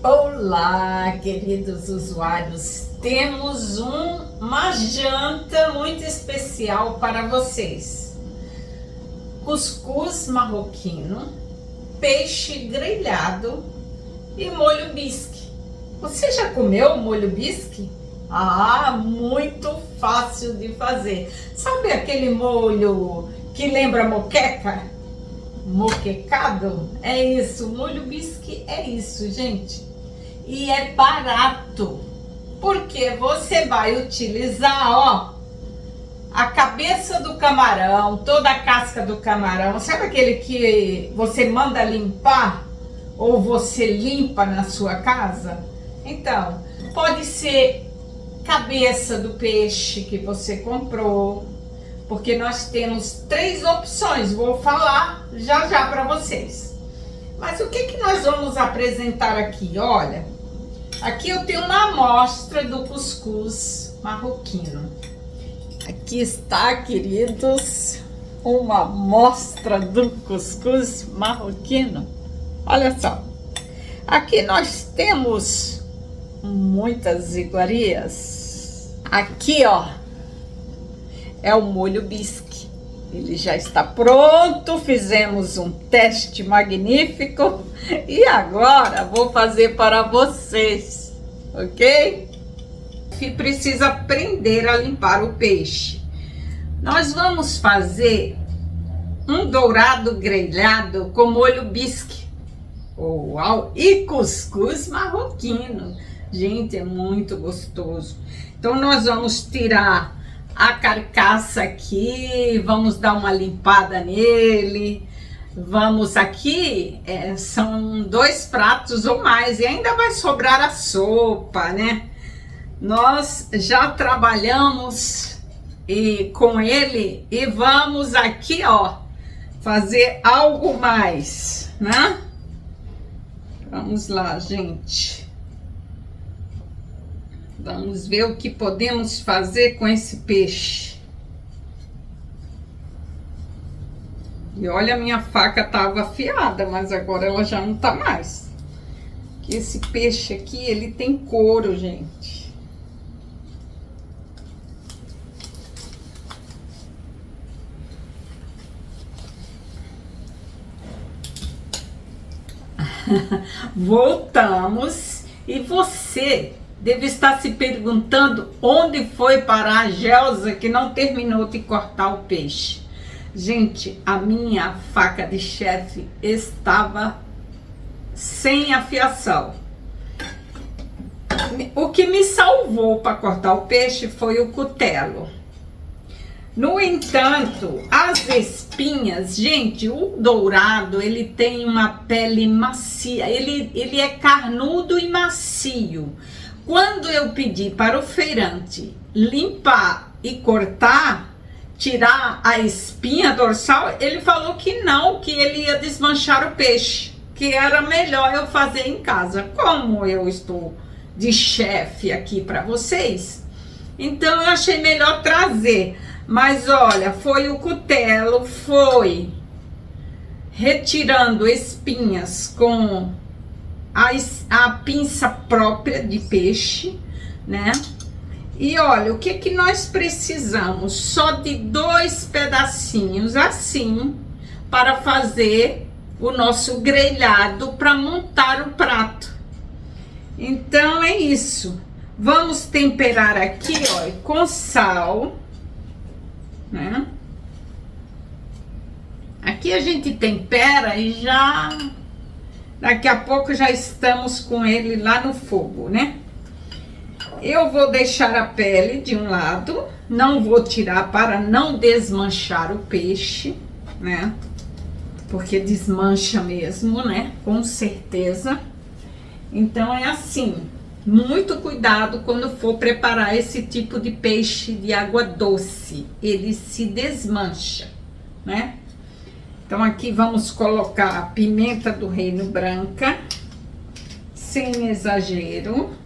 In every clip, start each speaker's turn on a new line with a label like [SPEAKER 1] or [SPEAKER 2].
[SPEAKER 1] Olá, queridos usuários, temos uma janta muito especial para vocês. Cuscuz marroquino, peixe grelhado e molho bisque. Você já comeu molho bisque? Ah, muito fácil de fazer. Sabe aquele molho que lembra moqueca? Moquecado? É isso, molho bisque é isso, gente. E é barato, porque você vai utilizar, ó, a cabeça do camarão, toda a casca do camarão. Sabe aquele que você manda limpar ou você limpa na sua casa? Então, pode ser cabeça do peixe que você comprou, porque nós temos 3 opções, vou falar já já para vocês. Mas o que nós vamos apresentar aqui? Olha, aqui eu tenho uma amostra do cuscuz marroquino. Aqui está, queridos, uma amostra do cuscuz marroquino. Olha só, aqui nós temos muitas iguarias. Aqui, ó, é o molho bisque. Ele já está pronto, fizemos um teste magnífico e agora vou fazer para vocês, ok? Que precisa aprender a limpar o peixe. Nós vamos fazer um dourado grelhado com molho bisque. Uau! E cuscuz marroquino. Gente, é muito gostoso. Então nós vamos tirar a carcaça aqui, vamos dar uma limpada nele. Vamos aqui, são 2 pratos ou mais e ainda vai sobrar a sopa, né? Nós já trabalhamos com ele e vamos aqui, ó, fazer algo mais, né? Vamos lá, gente. Vamos ver o que podemos fazer com esse peixe. E olha, a minha faca estava afiada, mas agora ela já não tá mais. Que esse peixe aqui, ele tem couro, gente. Voltamos e você deve estar se perguntando onde foi parar a Gelsa que não terminou de cortar o peixe. Gente, a minha faca de chefe estava sem afiação. O que me salvou para cortar o peixe foi o cutelo. No entanto, as espinhas, gente, o dourado, ele tem uma pele macia, ele é carnudo e macio. Quando eu pedi para o feirante limpar e cortar, tirar a espinha dorsal, ele falou que não, que ele ia desmanchar o peixe, que era melhor eu fazer em casa. Como eu estou de chefe aqui para vocês, então eu achei melhor trazer. Mas olha, foi o cutelo, foi retirando espinhas com a pinça própria de peixe, né? E olha, o que nós precisamos? Só de 2 pedacinhos assim para fazer o nosso grelhado para montar o prato. Então é isso. Vamos temperar aqui, ó, com sal, né? Aqui a gente tempera e já daqui a pouco já estamos com ele lá no fogo, né? Eu vou deixar a pele de um lado, não vou tirar para não desmanchar o peixe, né? Porque desmancha mesmo, né? Com certeza. Então é assim, muito cuidado quando for preparar esse tipo de peixe de água doce, ele se desmancha, né? Então aqui vamos colocar a pimenta do reino branca, sem exagero.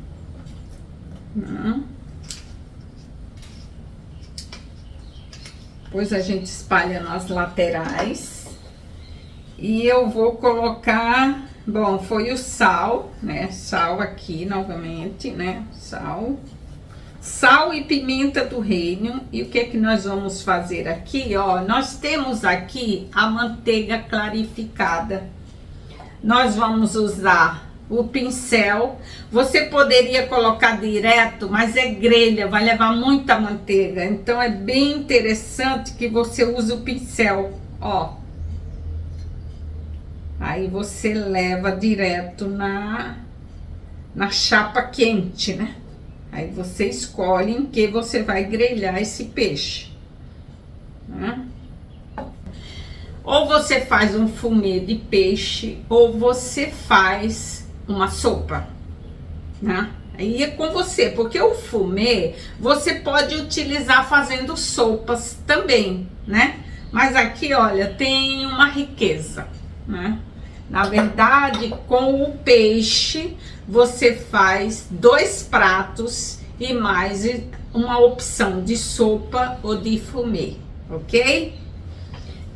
[SPEAKER 1] Depois a gente espalha nas laterais. E eu vou colocar Bom, foi o sal, né? Sal aqui novamente, né? Sal e pimenta do reino. E o que é que nós vamos fazer aqui, ó? Nós temos aqui a manteiga clarificada. Nós vamos usar o pincel. Você poderia colocar direto, mas é grelha, vai levar muita manteiga. Então é bem interessante que você use o pincel, ó. Aí você leva direto na chapa quente, né? Aí você escolhe em que você vai grelhar esse peixe, né? Ou você faz um fumê de peixe, ou você faz uma sopa, né? Aí é com você, porque o fumê você pode utilizar fazendo sopas também, né? Mas aqui, olha, tem uma riqueza, né? Na verdade, com o peixe, você faz 2 pratos e mais uma opção de sopa ou de fumê, ok?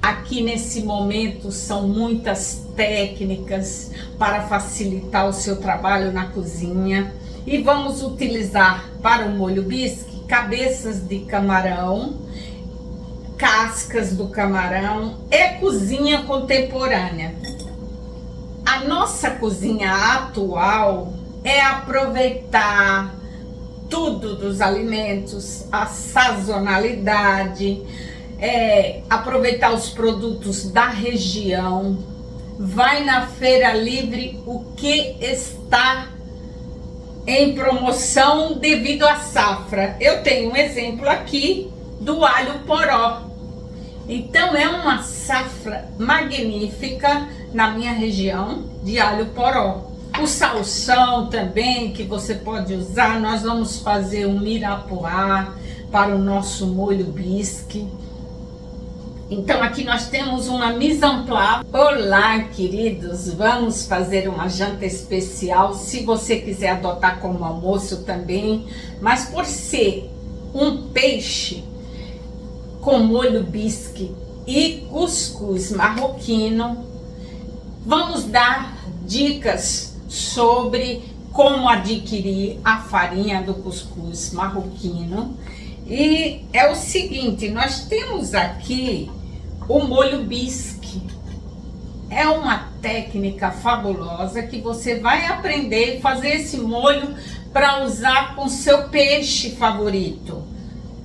[SPEAKER 1] Aqui nesse momento são muitas técnicas para facilitar o seu trabalho na cozinha. E vamos utilizar para o molho bisque cabeças de camarão, cascas do camarão e cozinha contemporânea. A nossa cozinha atual é aproveitar tudo dos alimentos, a sazonalidade, aproveitar os produtos da região. Vai na feira livre o que está em promoção devido à safra. Eu tenho um exemplo aqui do alho poró. Então é uma safra magnífica na minha região de alho poró. O salsão também que você pode usar. Nós vamos fazer um mirapuá para o nosso molho bisque. Então aqui nós temos uma mise en place. Olá, queridos, vamos fazer uma janta especial, se você quiser adotar como almoço também, mas por ser um peixe com molho bisque e cuscuz marroquino, vamos dar dicas sobre como adquirir a farinha do cuscuz marroquino. E é o seguinte, nós temos aqui o molho bisque. É uma técnica fabulosa que você vai aprender a fazer esse molho para usar com seu peixe favorito.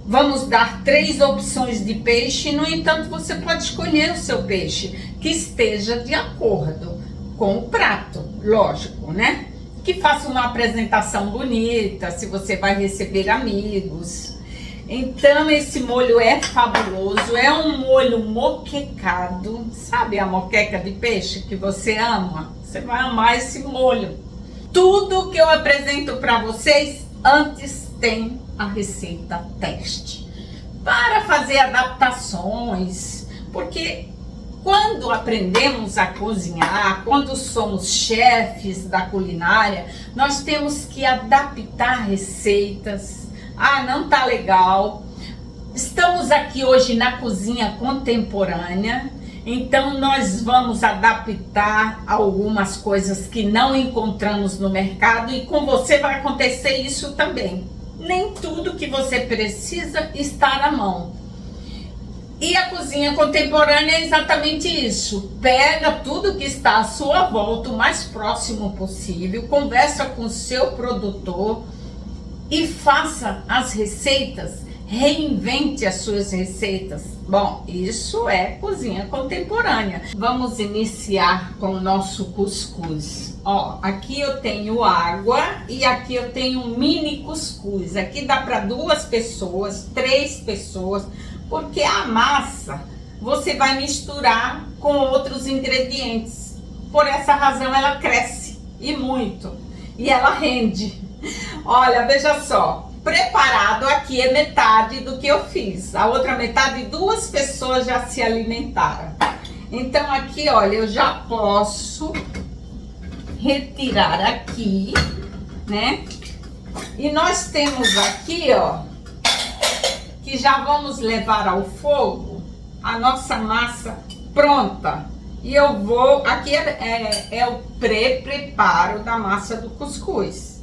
[SPEAKER 1] Vamos dar 3 opções de peixe, no entanto você pode escolher o seu peixe que esteja de acordo com o prato, lógico, né? Que faça uma apresentação bonita, se você vai receber amigos. Então esse molho é fabuloso, é um molho moquecado, sabe a moqueca de peixe que você ama? Você vai amar esse molho. Tudo que eu apresento para vocês, antes tem a receita teste, para fazer adaptações, porque quando aprendemos a cozinhar, quando somos chefes da culinária, nós temos que adaptar receitas. Ah, não tá legal. Estamos aqui hoje na cozinha contemporânea, então nós vamos adaptar algumas coisas que não encontramos no mercado e com você vai acontecer isso também. Nem tudo que você precisa está à mão. E a cozinha contemporânea é exatamente isso. Pega tudo que está à sua volta, o mais próximo possível, conversa com o seu produtor e faça as receitas, reinvente as suas receitas. Bom, isso é cozinha contemporânea. Vamos iniciar com o nosso cuscuz. Ó, aqui eu tenho água e aqui eu tenho um mini cuscuz. Aqui dá para 2 pessoas, 3 pessoas, porque a massa você vai misturar com outros ingredientes. Por essa razão ela cresce e muito, e ela rende. Olha, veja só, preparado aqui é metade do que eu fiz. A outra metade, 2 pessoas já se alimentaram. Então aqui, olha, eu já posso retirar aqui, né? E nós temos aqui, ó, que já vamos levar ao fogo a nossa massa pronta. E eu vou, aqui é o pré-preparo da massa do cuscuz.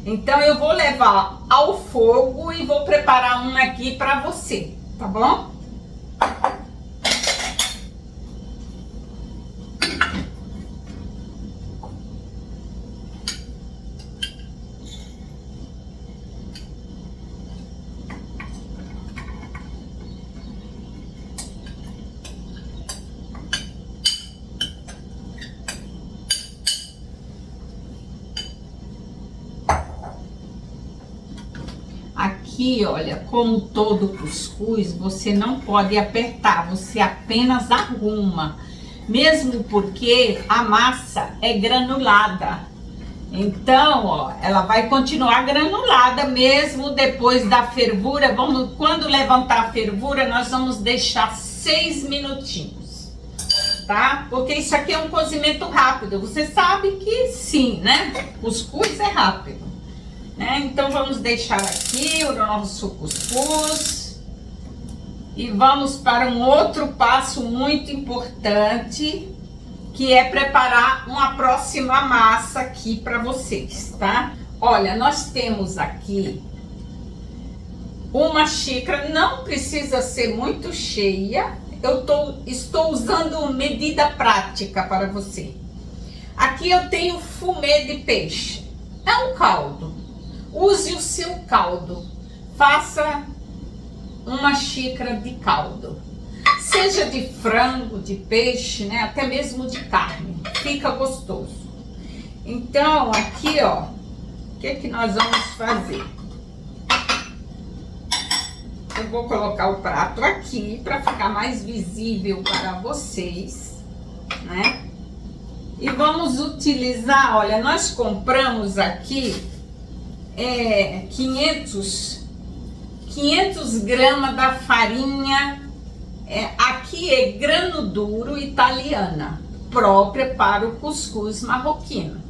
[SPEAKER 1] Então eu vou levar ao fogo e vou preparar uma aqui para você, tá bom? Aqui, olha, como todo cuscuz, você não pode apertar, você apenas arruma. Mesmo porque a massa é granulada. Então, ó, ela vai continuar granulada mesmo depois da fervura. Quando levantar a fervura, nós vamos deixar 6 minutinhos, tá? Porque isso aqui é um cozimento rápido. Você sabe que sim, né? Cuscuz é rápido. Então vamos deixar aqui o nosso cuscuz e vamos para um outro passo muito importante, que é preparar uma próxima massa aqui para vocês, tá? Olha, nós temos aqui uma xícara, não precisa ser muito cheia, estou usando medida prática para você. Aqui eu tenho fumê de peixe, é um caldo. Use o seu caldo, faça uma xícara de caldo, seja de frango, de peixe, né? Até mesmo de carne, fica gostoso. Então aqui, ó, o que nós vamos fazer? Eu vou colocar o prato aqui para ficar mais visível para vocês, né? E vamos utilizar, olha, nós compramos aqui 500 gramas da farinha, aqui é grano duro italiana, própria para o cuscuz marroquino.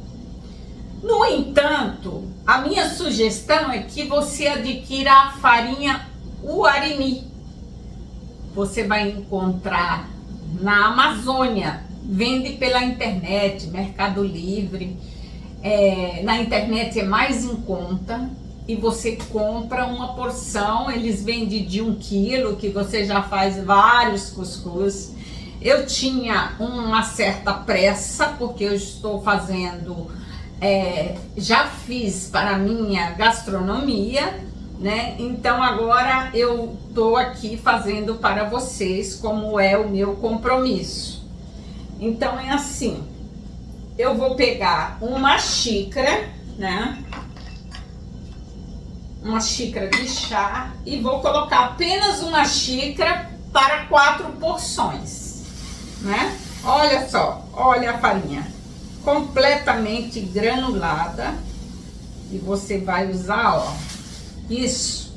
[SPEAKER 1] No entanto, a minha sugestão é que você adquira a farinha Uarini. Você vai encontrar na Amazônia, vende pela internet, Mercado Livre. Na internet é mais em conta e você compra uma porção, eles vendem de 1 quilo, que você já faz vários cuscuz. Eu tinha uma certa pressa, porque eu estou fazendo, já fiz para a minha gastronomia, né? Então agora eu estou aqui fazendo para vocês, como é o meu compromisso. Então é assim. Eu vou pegar uma xícara, né? Uma xícara de chá e vou colocar apenas uma xícara para 4 porções, né? Olha só, olha a farinha completamente granulada e você vai usar, ó, isso.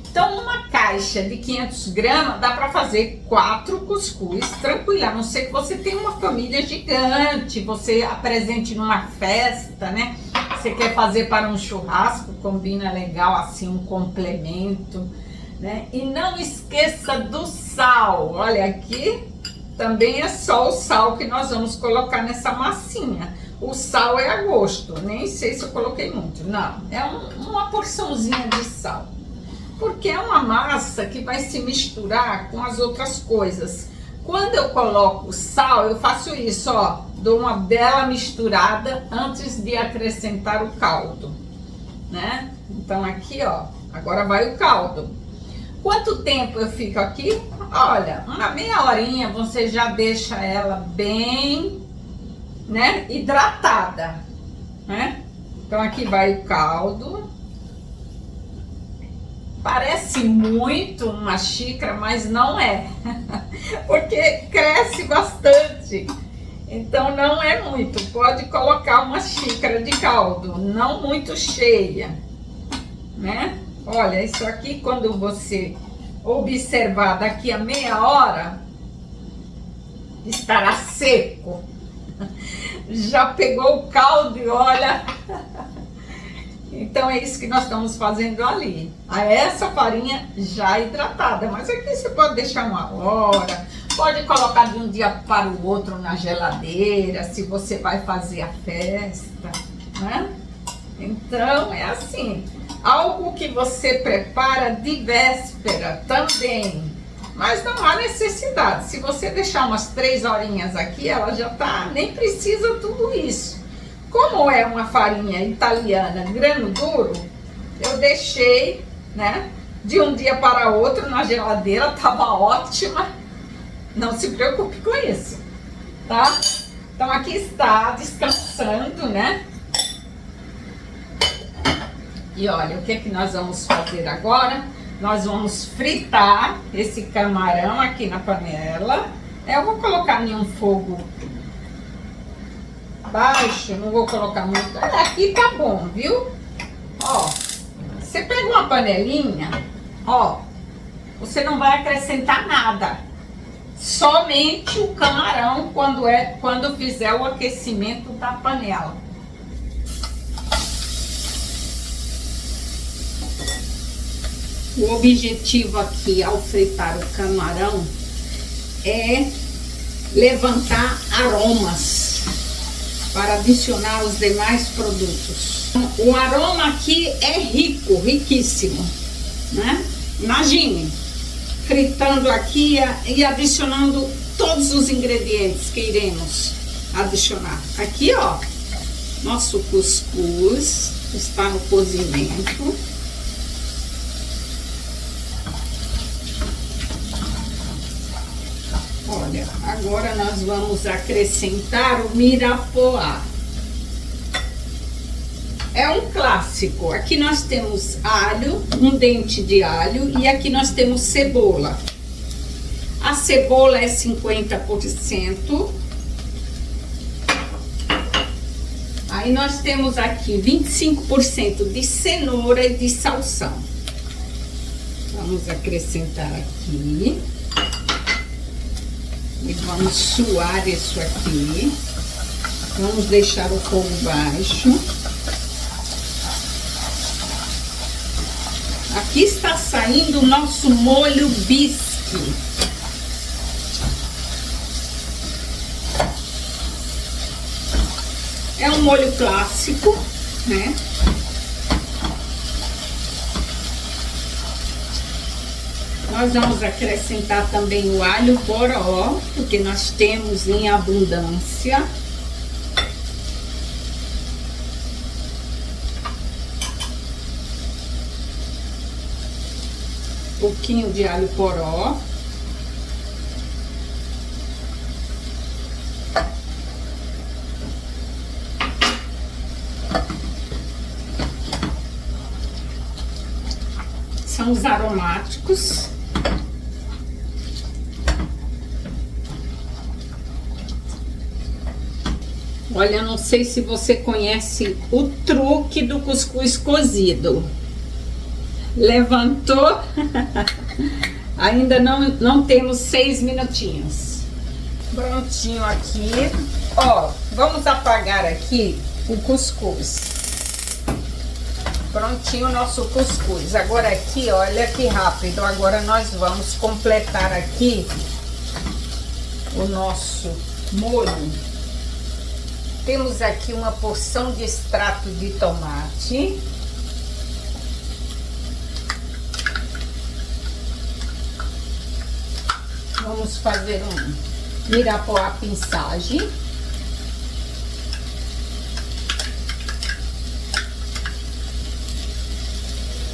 [SPEAKER 1] Então, uma caixa de 500 gramas dá para fazer 4 cuscuz tranquila, a não ser que você tenha uma família gigante, você apresente numa festa, né? Você quer fazer para um churrasco, combina legal assim, um complemento, né? E não esqueça do sal. Olha, aqui também é só o sal que nós vamos colocar nessa massinha. O sal é a gosto, nem sei se eu coloquei muito, não, é uma porçãozinha de sal. Porque é uma massa que vai se misturar com as outras coisas. Quando eu coloco sal, eu faço isso, ó, dou uma bela misturada antes de acrescentar o caldo, né? Então aqui, ó, agora vai o caldo. Quanto tempo eu fico aqui? Olha, uma meia horinha você já deixa ela bem, né, hidratada, né? Então aqui vai o caldo. Parece muito uma xícara, mas não é, porque cresce bastante, então não é muito. Pode colocar uma xícara de caldo, não muito cheia, né? Olha, isso aqui quando você observar daqui a meia hora, estará seco. Já pegou o caldo e olha... Então é isso que nós estamos fazendo ali. Essa farinha já hidratada, mas aqui você pode deixar 1 hora, Pode colocar de um dia para o outro na geladeira, se você vai fazer a festa, né? Então é assim, algo que você prepara de véspera também, mas não há necessidade. Se você deixar umas 3 horinhas aqui, ela já tá, nem precisa tudo isso. Como é uma farinha italiana grano duro, eu deixei, né, de um dia para outro na geladeira, tava ótima. Não se preocupe com isso, tá? Então aqui está descansando, né? E olha, o que que nós vamos fazer agora? Nós vamos fritar esse camarão aqui na panela. Eu vou colocar em um fogo baixo, não vou colocar muito. Aqui tá bom, viu? Ó, você pega uma panelinha, ó, você não vai acrescentar nada. Somente o camarão quando fizer o aquecimento da panela. O objetivo aqui ao fritar o camarão é levantar aromas para adicionar os demais produtos. O aroma aqui é rico, riquíssimo, né? Imagine fritando aqui e adicionando todos os ingredientes que iremos adicionar. Aqui, ó, nosso cuscuz está no cozimento. Olha, agora nós vamos acrescentar o mirapoá. É um clássico. Aqui nós temos alho, um dente de alho, e aqui nós temos cebola. A cebola é 50%. Aí nós temos aqui 25% de cenoura e de salsão. Vamos acrescentar aqui. E vamos suar isso aqui. Vamos deixar o fogo baixo. Aqui está saindo o nosso molho bisque. É um molho clássico, né? Nós vamos acrescentar também o alho poró, porque nós temos em abundância. Um pouquinho de alho poró. São os aromáticos. Olha, não sei se você conhece o truque do cuscuz cozido. Levantou, ainda não temos 6 minutinhos. Prontinho aqui, ó, vamos apagar aqui o cuscuz. Prontinho o nosso cuscuz. Agora aqui, olha que rápido, agora nós vamos completar aqui o nosso molho. Temos aqui uma porção de extrato de tomate. Vamos fazer um mirapoá pinçagem.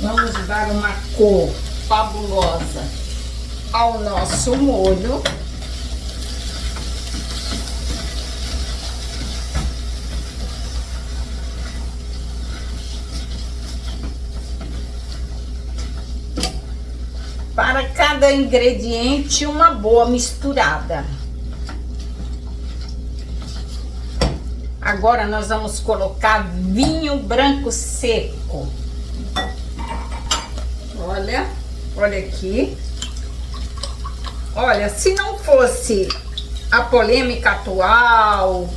[SPEAKER 1] Vamos dar uma cor fabulosa ao nosso molho. Para cada ingrediente, uma boa misturada. Agora nós vamos colocar vinho branco seco. Olha, olha aqui. Olha, se não fosse a polêmica atual,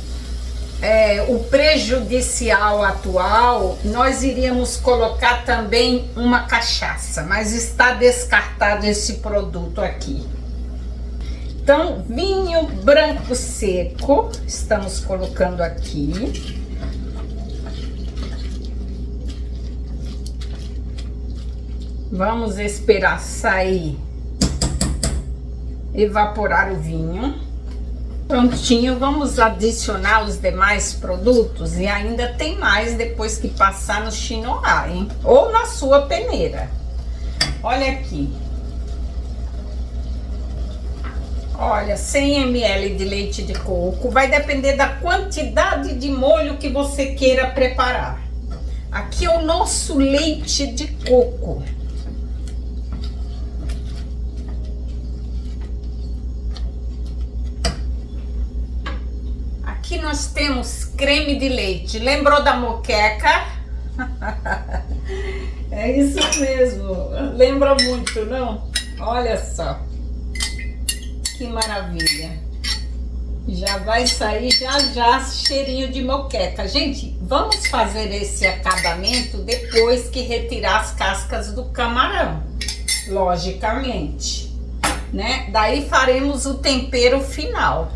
[SPEAKER 1] o prejudicial atual, nós iríamos colocar também uma cachaça, mas está descartado esse produto aqui. Então, vinho branco seco, estamos colocando aqui. Vamos esperar sair, evaporar o vinho. Prontinho, vamos adicionar os demais produtos e ainda tem mais depois que passar no chinois, hein? Ou na sua peneira. Olha aqui. Olha, 100 ml de leite de coco, vai depender da quantidade de molho que você queira preparar. Aqui é o nosso leite de coco. Aqui nós temos creme de leite. Lembrou da moqueca? É isso mesmo. Lembra muito, não? Olha só. Que maravilha. Já vai sair já cheirinho de moqueca. Gente, vamos fazer esse acabamento depois que retirar as cascas do camarão. Logicamente, né? Daí faremos o tempero final.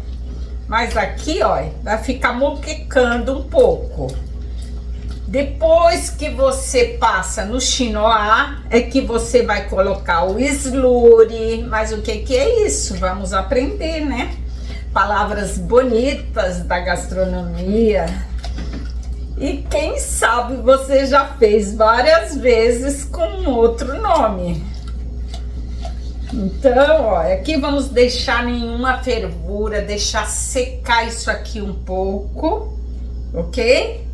[SPEAKER 1] Mas aqui, ó, vai ficar moquecando um pouco. Depois que você passa no chinois, é que você vai colocar o slurry. Mas o que é isso? Vamos aprender, né? Palavras bonitas da gastronomia. E quem sabe você já fez várias vezes com outro nome. Então, ó, aqui vamos deixar nenhuma fervura, deixar secar isso aqui um pouco, ok?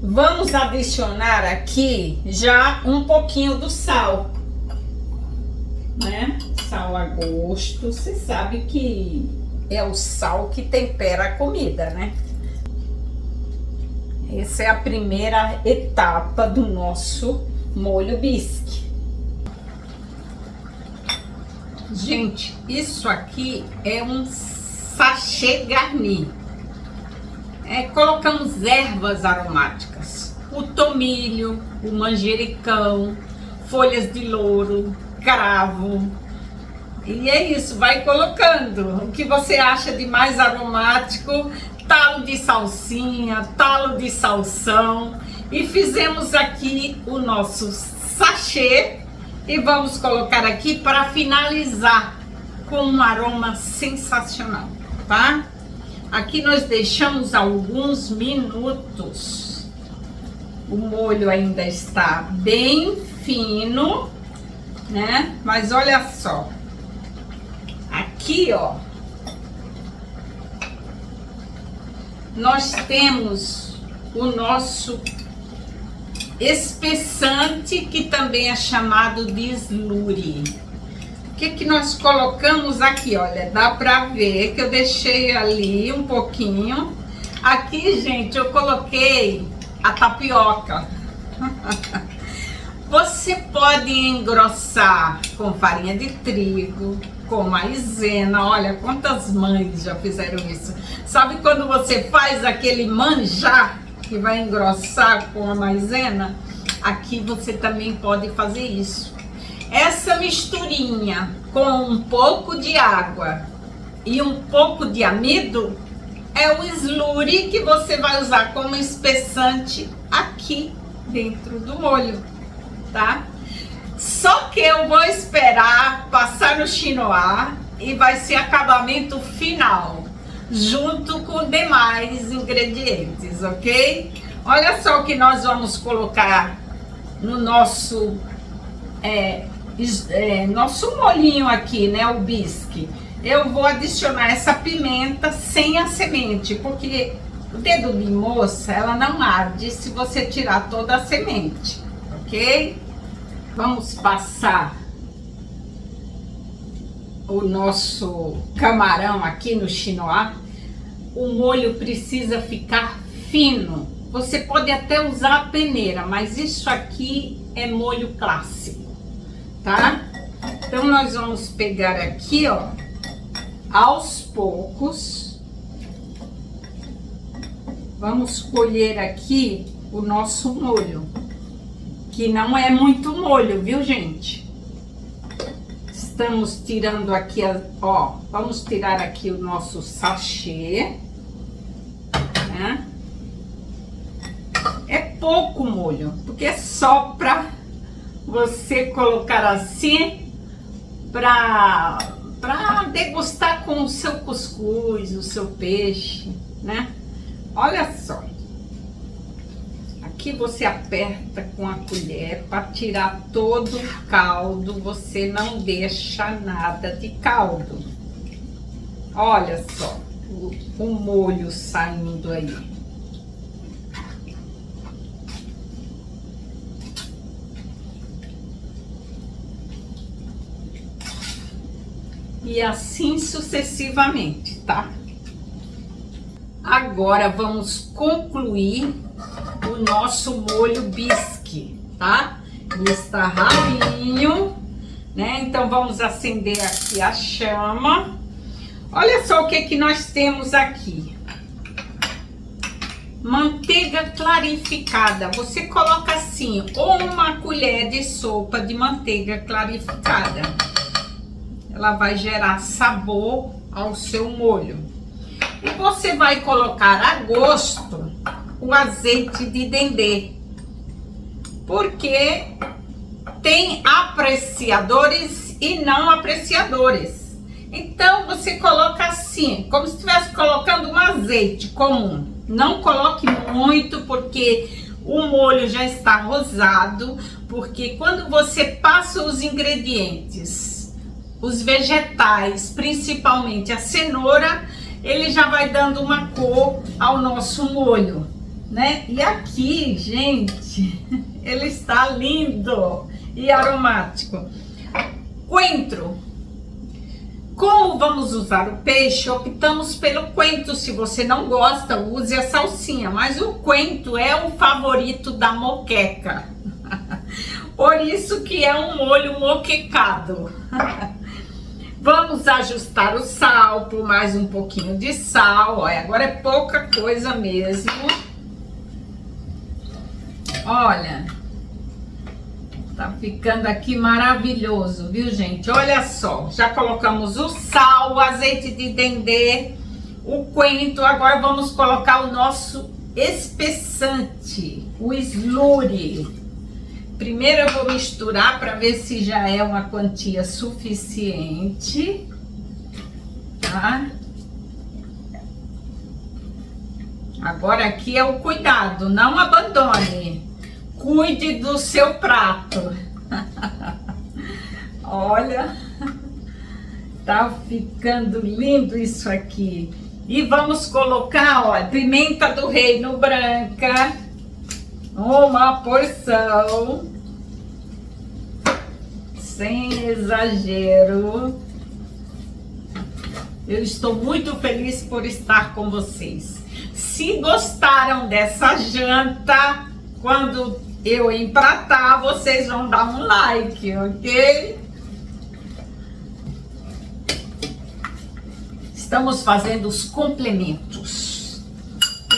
[SPEAKER 1] Vamos adicionar aqui já um pouquinho do sal, né? Sal a gosto, você sabe que é o sal que tempera a comida, né? Essa é a primeira etapa do nosso molho bisque. Gente, isso aqui é um sachê garni. Colocamos ervas aromáticas, o tomilho, o manjericão, folhas de louro, cravo. E é isso, vai colocando o que você acha de mais aromático, talo de salsinha, talo de salsão. E fizemos aqui o nosso sachê e vamos colocar aqui para finalizar com um aroma sensacional, tá? Aqui nós deixamos alguns minutos. O molho ainda está bem fino, né? Mas olha só. Aqui, ó. Nós temos o nosso espessante, que também é chamado de slurry. O que nós colocamos aqui? Olha, dá pra ver que eu deixei ali um pouquinho. Aqui, gente, eu coloquei a tapioca. Você pode engrossar com farinha de trigo, com maisena. Olha quantas mães já fizeram isso. Sabe quando você faz aquele manjar que vai engrossar com a maisena? Aqui você também pode fazer isso. Essa misturinha com um pouco de água e um pouco de amido é o slurry que você vai usar como espessante aqui dentro do molho, tá? Só que eu vou esperar passar no chinois e vai ser acabamento final, junto com demais ingredientes, ok? Olha só o que nós vamos colocar no nosso nosso molhinho aqui, né, o bisque. Eu vou adicionar essa pimenta sem a semente, porque o dedo de moça, ela não arde se você tirar toda a semente, ok? Vamos passar o nosso camarão aqui no chinois. O molho precisa ficar fino. Você pode até usar a peneira, mas isso aqui é molho clássico, tá? Então nós vamos pegar aqui, ó, aos poucos. Vamos colher aqui o nosso molho, que não é muito molho, viu, gente? estamos tirando aqui, ó, vamos tirar aqui o nosso sachê, né? É pouco molho, porque é só pra você colocar assim, pra degustar com o seu cuscuz, o seu peixe, né? Olha só. Aqui você aperta com a colher para tirar todo o caldo, você não deixa nada de caldo. Olha só o molho saindo aí. E assim sucessivamente, tá? Agora vamos concluir o nosso molho bisque, tá? Ele está ralinho, né? Então vamos acender aqui a chama. Olha só o que nós temos aqui. Manteiga clarificada. Você coloca assim, ou uma colher de sopa de manteiga clarificada. Ela vai gerar sabor ao seu molho. E você vai colocar a gosto o azeite de dendê, porque tem apreciadores e não apreciadores. Então você coloca assim, como se estivesse colocando um azeite comum. Não coloque muito, porque o molho já está rosado, porque quando você passa os ingredientes, os vegetais, principalmente a cenoura, ele já vai dando uma cor ao nosso molho, né? E aqui, gente, ele está lindo e aromático. Coentro. Como vamos usar o peixe, optamos pelo coentro. Se você não gosta, use a salsinha, mas o coentro é o favorito da moqueca. Por isso que é um molho moquecado. Vamos ajustar o sal por mais um pouquinho de sal. Olha, agora é pouca coisa mesmo. Olha, tá ficando aqui maravilhoso, viu, gente? Olha só, já colocamos o sal, o azeite de dendê, o coentro. Agora vamos colocar o nosso espessante, o slurry. Primeiro eu vou misturar para ver se já é uma quantia suficiente, tá? Agora aqui é o cuidado, não abandone. Cuide do seu prato. Olha, tá ficando lindo isso aqui. E vamos colocar, ó, pimenta do reino branca, uma porção. Sem exagero. Eu estou muito feliz por estar com vocês. Se gostaram dessa janta, quando eu empratar, vocês vão dar um like, ok? Estamos fazendo os complementos.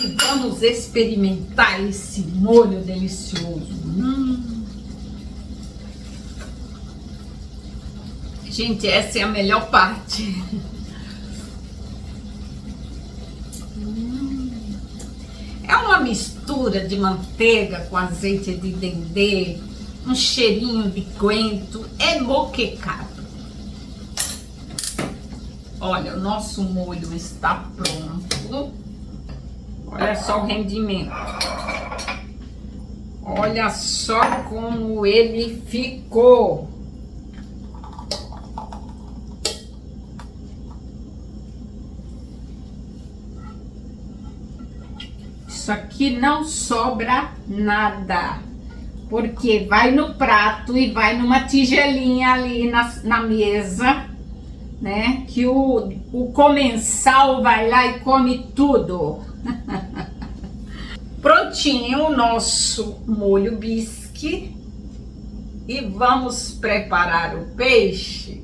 [SPEAKER 1] E vamos experimentar esse molho delicioso. Gente, essa é a melhor parte. É uma mistura de manteiga com azeite de dendê, um cheirinho de coentro, é moquecado. Olha, o nosso molho está pronto. Olha só o rendimento. Olha só como ele ficou. Isso aqui não sobra nada, porque vai no prato e vai numa tigelinha ali na mesa, né? Que o comensal vai lá e come tudo. Prontinho o nosso molho bisque. E vamos preparar o peixe.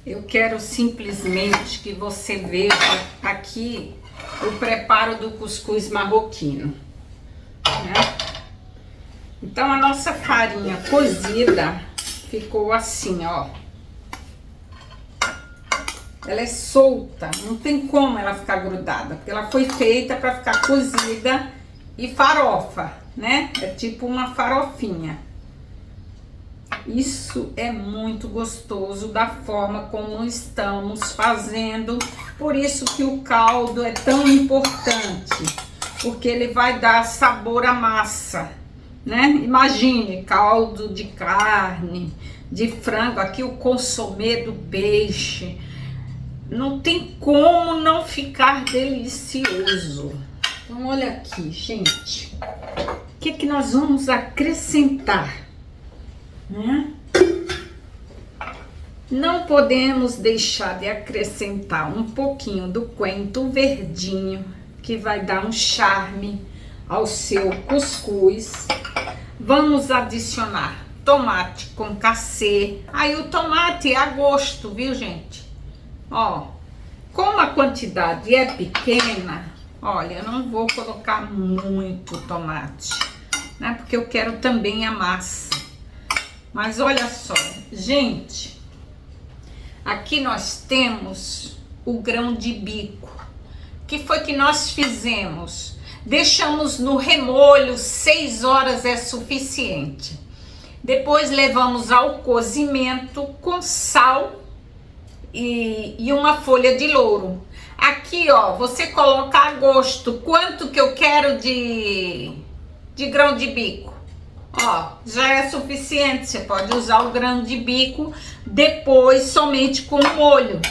[SPEAKER 1] Eu quero simplesmente que você veja aqui o preparo do cuscuz marroquino, né? Então a nossa farinha cozida ficou assim, ó. ela é solta, não tem como ela ficar grudada, porque ela foi feita para ficar cozida e farofa, né? É tipo uma farofinha. Isso é muito gostoso da forma como estamos fazendo, por isso que o caldo é tão importante, porque ele vai dar sabor à massa, né? Imagine caldo de carne, de frango, aqui o consomê do peixe, não tem como não ficar delicioso. Então olha aqui, gente, o que nós vamos acrescentar, né? Não podemos deixar de acrescentar um pouquinho do coentro verdinho, que vai dar um charme ao seu cuscuz. Vamos adicionar tomate concassê. Aí o tomate é a gosto, viu, gente? Ó, como a quantidade é pequena, olha, eu não vou colocar muito tomate, né? Porque eu quero também a massa. Mas olha só, gente, aqui nós temos o grão de bico. O que foi que nós fizemos? Deixamos no remolho, 6 horas é suficiente. Depois levamos ao cozimento com sal e uma folha de louro. Aqui, ó, você coloca a gosto quanto que eu quero de grão de bico. Ó, já é suficiente. Você pode usar o grão de bico depois somente com molho.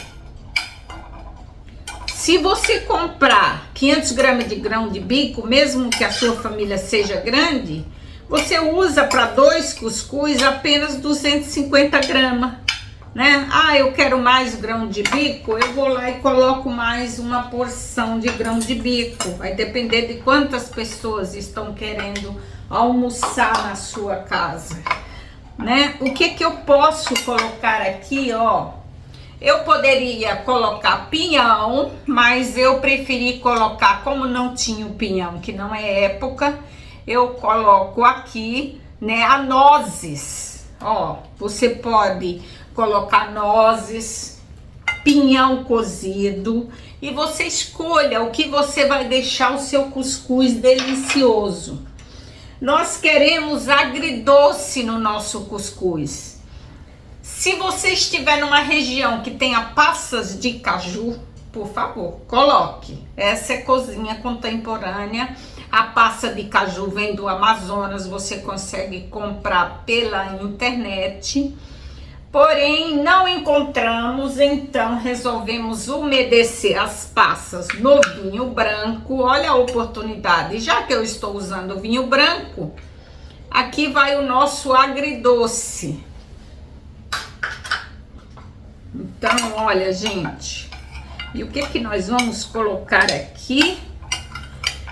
[SPEAKER 1] Se você comprar 500 gramas de grão de bico, mesmo que a sua família seja grande, você usa para 2 cuscuz apenas 250 gramas, né? Ah, eu quero mais grão de bico, eu vou lá e coloco mais uma porção de grão de bico. Vai depender de quantas pessoas estão querendo almoçar na sua casa, né? O que eu posso colocar aqui, ó? Eu poderia colocar pinhão, mas eu preferi colocar, como não tinha o pinhão, que não é época, eu coloco aqui, né, a nozes. Ó, você pode colocar nozes, pinhão cozido, e você escolha o que você vai deixar o seu cuscuz delicioso. Nós queremos agridoce no nosso cuscuz. Se você estiver numa região que tenha passas de caju, por favor, coloque. Essa é cozinha contemporânea. A passa de caju vem do Amazonas, você consegue comprar pela internet. Porém, não encontramos, então resolvemos umedecer as passas no vinho branco. Olha a oportunidade, já que eu estou usando o vinho branco, aqui vai o nosso agridoce. Então, olha, gente, e o que nós vamos colocar aqui?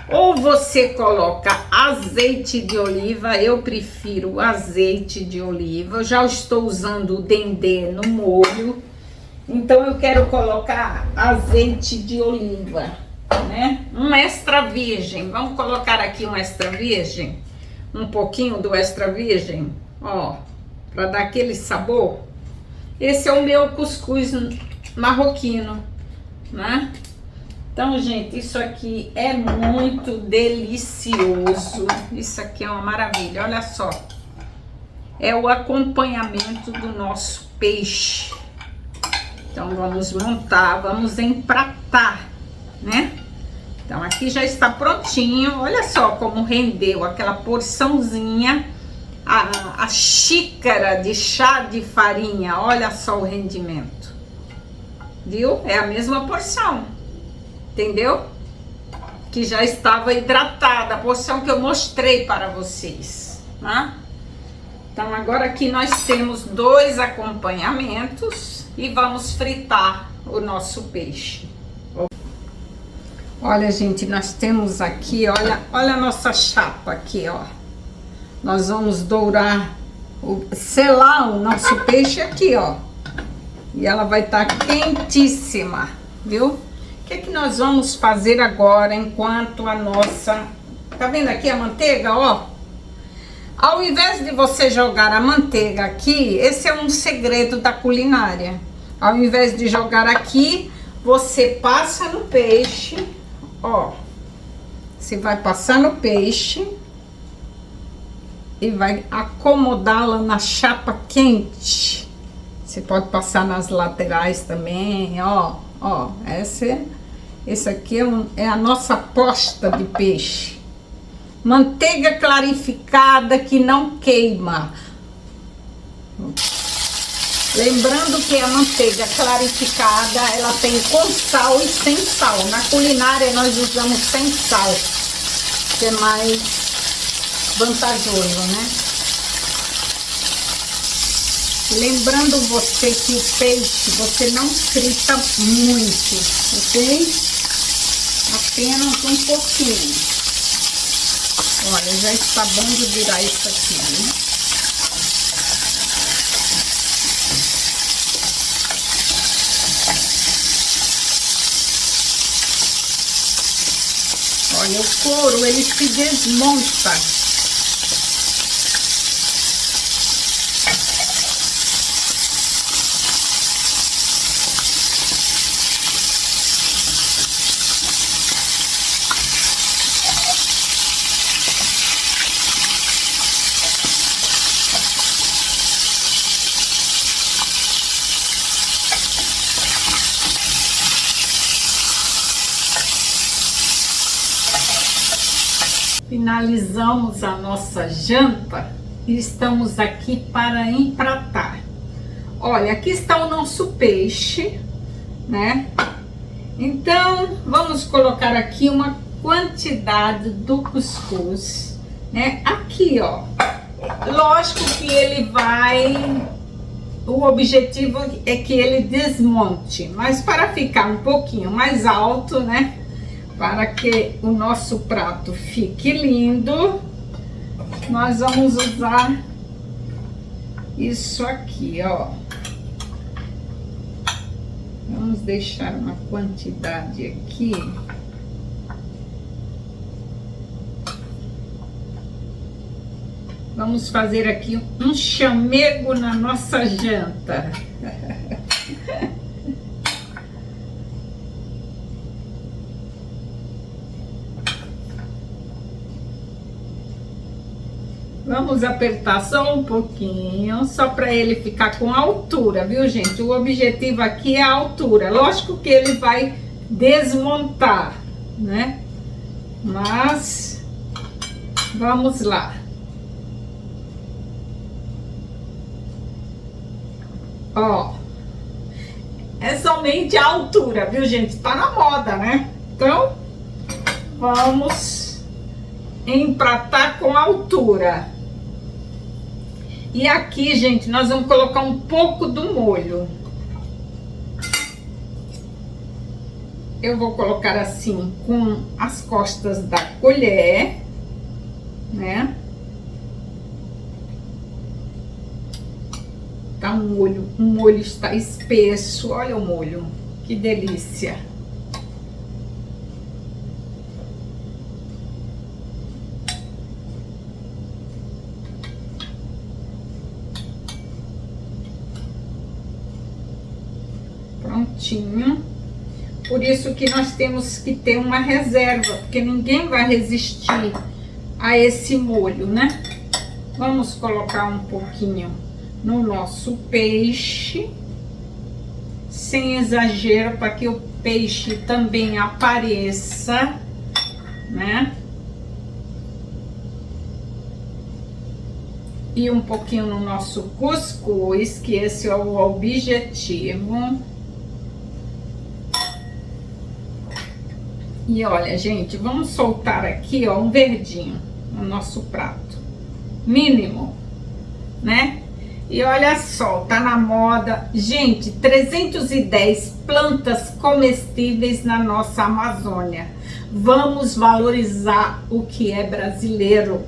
[SPEAKER 1] Ou você coloca azeite de oliva, eu prefiro azeite de oliva. Eu já estou usando o dendê no molho, então eu quero colocar azeite de oliva, né? Um extra virgem, vamos colocar aqui um extra virgem, um pouquinho do extra virgem, ó, para dar aquele sabor. Esse é o meu cuscuz marroquino, né? Então, gente, isso aqui é muito delicioso. Isso aqui é uma maravilha, olha só. É o acompanhamento do nosso peixe. Então, vamos montar, vamos empratar, né? Então, aqui já está prontinho. Olha só como rendeu aquela porçãozinha. A xícara de chá de farinha, olha só o rendimento, viu? É a mesma porção, entendeu? Que já estava hidratada, a porção que eu mostrei para vocês, né? Então agora aqui nós temos 2 acompanhamentos e vamos fritar o nosso peixe. Olha, gente, nós temos aqui, olha a nossa chapa aqui, ó. Nós vamos dourar, selar o nosso peixe aqui, ó. E ela vai estar quentíssima, viu? O que nós vamos fazer agora enquanto a nossa... Tá vendo aqui a manteiga, ó? Ao invés de você jogar a manteiga aqui, esse é um segredo da culinária. Ao invés de jogar aqui, você passa no peixe, ó. Você vai passar no peixe e vai acomodá-la na chapa quente. Você pode passar nas laterais também, ó. Ó, esse aqui é a nossa posta de peixe. Manteiga clarificada que não queima. Lembrando que a manteiga clarificada, ela tem com sal e sem sal. Na culinária nós usamos sem sal, que é mais vantajoso, né? Lembrando você que o peixe você não frita muito, ok? Apenas um pouquinho. Olha, já está bom de virar isso aqui, né? Olha, o couro, ele se desmonta. Finalizamos a nossa janta e estamos aqui para empratar. Olha, aqui está o nosso peixe, né? Então, vamos colocar aqui uma quantidade do cuscuz, né? Aqui, ó. Lógico que ele vai... O objetivo é que ele desmonte, mas para ficar um pouquinho mais alto, né? Para que o nosso prato fique lindo, nós vamos usar isso aqui, ó. Vamos deixar uma quantidade aqui. Vamos fazer aqui um chamego na nossa janta. Vamos apertar só um pouquinho, só para ele ficar com altura, viu, gente? O objetivo aqui é a altura. Lógico que ele vai desmontar, né? Mas, vamos lá. Ó, é somente a altura, viu, gente? Tá na moda, né? Então, vamos empratar com altura. E aqui, gente, nós vamos colocar um pouco do molho. Eu vou colocar assim, com as costas da colher, né? Tá o molho está espesso, olha o molho, que delícia. Prontinho. Por isso que nós temos que ter uma reserva, porque ninguém vai resistir a esse molho, né? Vamos colocar um pouquinho no nosso peixe, sem exagero, para que o peixe também apareça, né? E um pouquinho no nosso cuscuz, que esse é o objetivo. E olha, gente, vamos soltar aqui, ó, um verdinho no nosso prato. Mínimo, né? E olha só, tá na moda. Gente, 310 plantas comestíveis na nossa Amazônia. Vamos valorizar o que é brasileiro.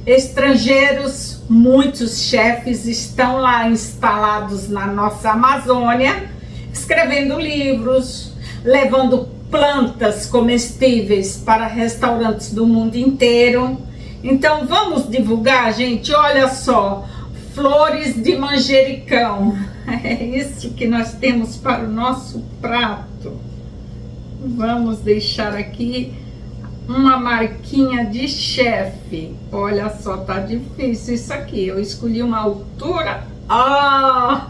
[SPEAKER 1] Estrangeiros, muitos chefes estão lá instalados na nossa Amazônia, escrevendo livros, levando plantas comestíveis para restaurantes do mundo inteiro. Então vamos divulgar, gente. Olha só, flores de manjericão. É isso que nós temos para o nosso prato. Vamos deixar aqui uma marquinha de chefe. Olha só, tá difícil isso aqui. Eu escolhi uma altura. Ah!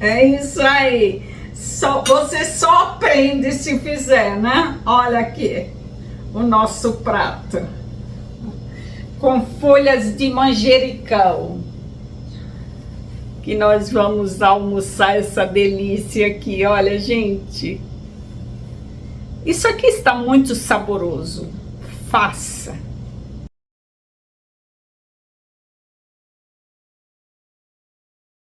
[SPEAKER 1] É isso aí. Você só aprende se fizer, né? Olha aqui o nosso prato com folhas de manjericão, que nós vamos almoçar essa delícia aqui. Olha, gente, isso aqui está muito saboroso. Faça!